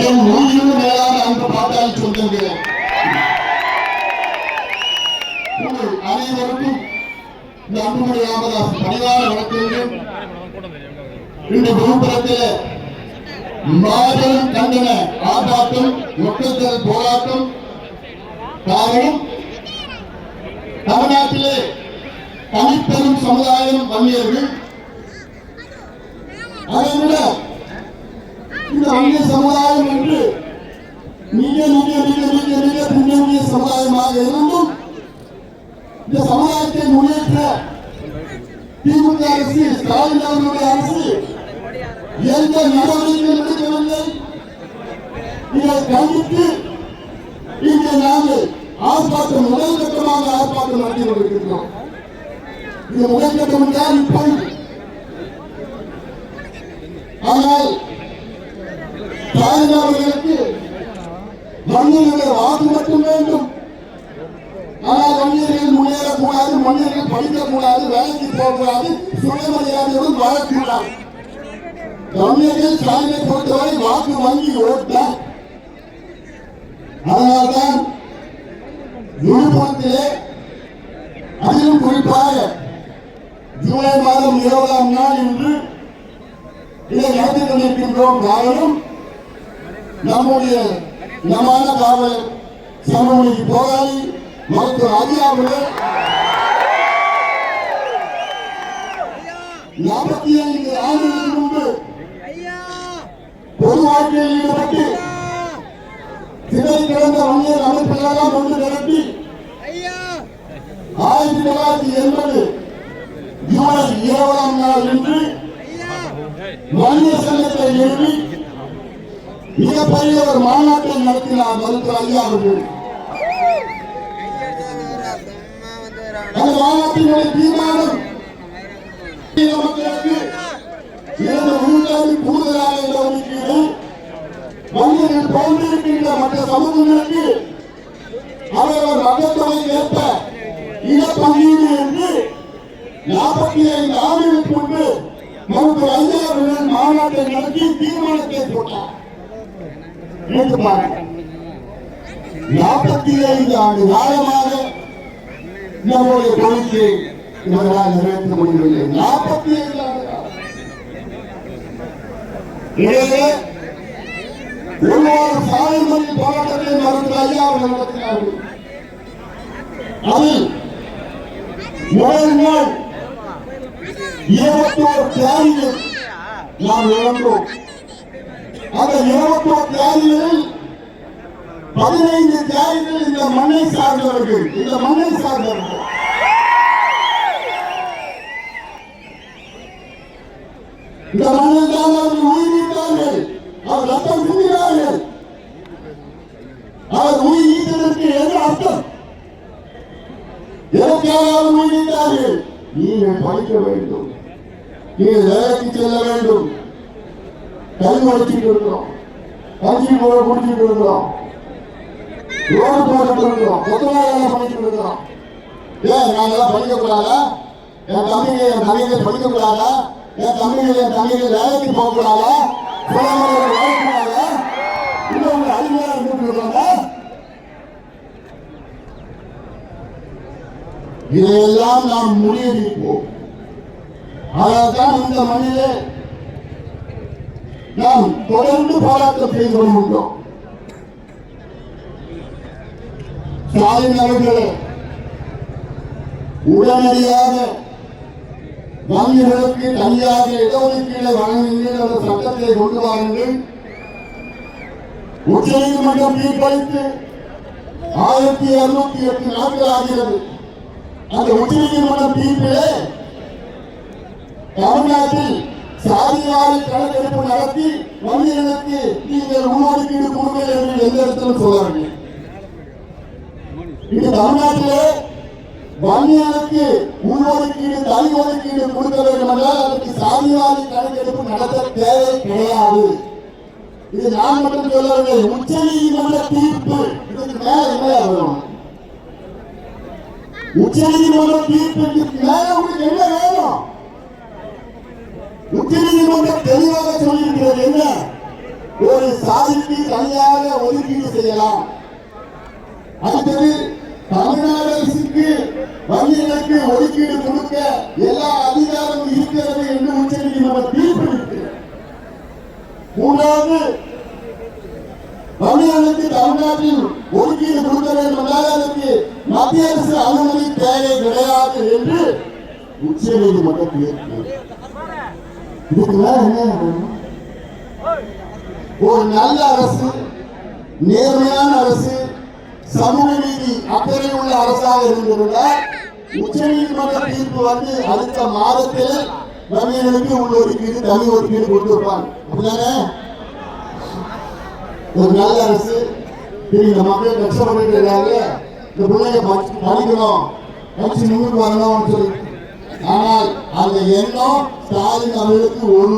என் உயிரின் மேலான அன்பு பாட்டாளி சொந்தங்களே, உங்கள் அனைவருக்கும் இந்த அன்புமணி ராமதாஸ் பணிவான வணக்கங்கள். இந்த விழுப்புரத்தில் மாபெரும் கண்டன ஆர்ப்பாட்டம், மக்கள் போராட்டம் காரணம் தமிழ்நாட்டிலே தனிப்பெரும் சமுதாயம் வன்னியர்கள். அதைவிட இந்த வன்னிய சமுதாயம் என்று மிக மிக மிக மிக மிக பின்னணிய சமுதாயமாக இருந்தும் இந்த சமுதாயத்தை முன்னேற்ற திமுக அரசு, ஸ்டாலின் அவர்களுடைய அரசு எந்த நடவடிக்கையும் எடுக்கவில்லை. இதை கண்டித்து இங்கே நாங்கள் ஆர்ப்பாட்டம் முதல் கட்டமாக ஆர்ப்பாட்டம் நடத்தி கொண்டிருக்கிறோம். இந்த முதல் கட்டம் என்றால் இப்பொழுது. ஆனால் ஸ்டாலின் அவர்களுக்கு வன்னியர்கள் வாக்கு மட்டும் வேண்டும். ஆனால் வன்னியர்கள் முன்னேறக்கூடாது, வன்னியர்கள் படிக்கக்கூடாது, வேலைக்கு போகக்கூடாது, சுயமரியாதையுடன் வாழக்கூடாது. வன்னியர்கள் ஸ்டாலினை பொறுத்தவரை வாக்கு வங்கி ஓட்ட. அதனால்தான் விழுப்புரத்திலே அதிலும் குறிப்பாக ஜூலை மாதம் 20ஆம் நாள் இன்று இதை நடத்தி கொண்டிருக்கின்றோம். காரணம் நம்முடைய ஞமான காவல் சமூக போராளி மருத்துவர் ஐயா அவர்கள் 45 ஆண்டுகளுக்கு முன்பு பொது வாழ்க்கையில் ஈடுபட்டு சிறை கிடந்த வன்னியர் அமைப்புகளெல்லாம் ஒன்று திரட்டி 1980 ஜூலை 20ஆம் நாள் இன்று வன்னியர் சங்கத்தை நிறுவி மிகப்பெரிய ஒரு மாநாட்டை நடத்தினார் மருத்துவர் ஐயா அவர்கள். அந்த மாநாட்டினுடைய தீர்மானம் மக்களுக்கு 2 விழுக்காடு கூடுதலாக இடஒதுக்கீடு, வன்னியர்கள் போன்றிருக்கின்ற மற்ற சமூகங்களுக்கு அவர்கள் மக்கத்தொகைக்கு ஏற்ப இடப்பங்கீடு என்று 45 ஆண்டுகளுக்கு முன்பு மருத்துவர் ஐயா அவர்கள் மாநாட்டை நடத்தி தீர்மானத்தை போட்டார். 45 ஆண்டு காலமாக நம்முடைய கோரிக்கை இவர்களால் நிறைவேற்ற முடியவில்லை. 45 ஆண்டு காலம் இடையே ஒவ்வொரு சாலை மறியல் போராட்டத்தை மருத்துவர் ஐயா அவர்கள் நடத்தினார்கள். அதில் முதல் நாள் 21 தியாகிகள் நாம் இழந்தோம். அந்த 21 தியாகிகளில் 15 தியாகிகள் இந்த மண்ணை சார்ந்தவர்கள். இந்த மண்ணை சார்ந்தவர்கள் இந்த மண்ணில் தான் அவர்கள் உயிரிட்டார்கள். அவர் ரத்தம் சிந்தினார்கள். அவர் உயிர் நீத்ததற்கு எது அர்த்தம்? எதற்காக அவர் உயிரிட்டார்கள்? நீங்கள் படிக்க வேண்டும், நீங்கள் வேலைக்கு செல்ல வேண்டும். கல்வி வச்சுட்டு இருக்கிறோம், கல்வி போட குடிச்சிட்டு இருக்கிறோம், ரோடு போட்டு இருக்கிறோம், கொத்தனாரெல்லாம் படிச்சுட்டு இருக்கிறோம். ஏன் நாங்கெல்லாம் படிக்கக்கூடாதா? என் தம்பிகள் படிக்கக்கூடாதா? என் தம்பிகள் வேலைக்கு போகக்கூடாதா? வாழக்கூடாதா? இன்னும் அருமையாக இருந்துட்டு இருக்காங்க. இதையெல்லாம் நாம் முறியடிப்போம். அதனால்தான் இந்த மண்ணிலே நாம் தொடர்ந்து போராட்டம் செய்து கொண்டிருக்கிறோம். ஸ்டாலின் அவர்களே, உடனடியாக வன்னியர்களுக்கு தனியாக இடஒதுக்கீடு வழங்குங்கள் என்ற சட்டத்தை கொண்டு வாருங்கள். உச்சநீதிமன்றம் தீர்ப்பளித்து 1208 நாட்கள் ஆகிறது. அந்த உச்சநீதிமன்றம் தீர்ப்பிலே தமிழ்நாட்டில் சாதிவாரி கணக்கெடுப்பு நடத்தி வன்னியர்களுக்கு நீங்கள் உள்ஒதுக்கீடு கொடுங்கள் என்று எந்த இடத்திலும் சொல்லவில்லை. இது தமிழ்நாட்டிலே வன்னியர்களுக்கு உள்ஒதுக்கீடு தனி ஒதுக்கீடு கொடுக்க வேண்டும் என்றால் அதற்கு சாதிவாரி கணக்கெடுப்பு நடத்த தேவை கிடையாது. இது நான் மட்டும் சொல்லவில்லை, உச்சநீதிமன்ற தீர்ப்பு. இதுக்கு மேல என்ன வரும்? உச்சநீதிமன்ற தீர்ப்புக்கு மேல உங்களுக்கு என்ன வேணும்? உச்சநீதிமன்றம் தெளிவாக சொல்லியிருக்கிறது என்ன? ஒரு சாதிக்கு தனியாக ஒதுக்கீடு செய்யலாம். அடுத்தது தமிழ்நாடு அரசுக்கு வங்கிகளுக்கு ஒதுக்கீடு கொடுக்க எல்லா அதிகாரமும் இருக்கிறது என்று உச்சநீதிமன்ற தீர்ப்பு இருக்கு. மூன்றாவது, வங்கிகளுக்கு தமிழ்நாட்டில் ஒதுக்கீடு கொடுக்க வேண்டும் என்றால் அதற்கு மத்திய அரசு அனுமதி தேவை கிடையாது என்று உச்சநீதிமன்ற தீர்ப்பு. இதுக்கு மேல என்ன? ஒரு நல்ல அரசு, நேர்மையான அரசு, சமூக நீதி அக்கறை உள்ள அரசாக இருந்திருந்தால் உச்சநீதிமன்ற தீர்ப்பு வந்து அடுத்த மாதத்தில் வங்கிகளுக்கு உள்ளொதுக்கீடு தனி ஒதுக்கீடு கொடுத்திருப்பாங்க. அப்படிதானே? ஒரு நல்ல அரசு, இந்த மக்கள் கஷ்டப்பட்டு இருக்காங்க, இந்த பிள்ளைங்க படிக்கணும், படிச்சு முன்னுக்கு வரணும்னு சொல்லி. ஆனால் அந்த எண்ணம் ஸ்டாலின் அவர்களுக்கு ஒரு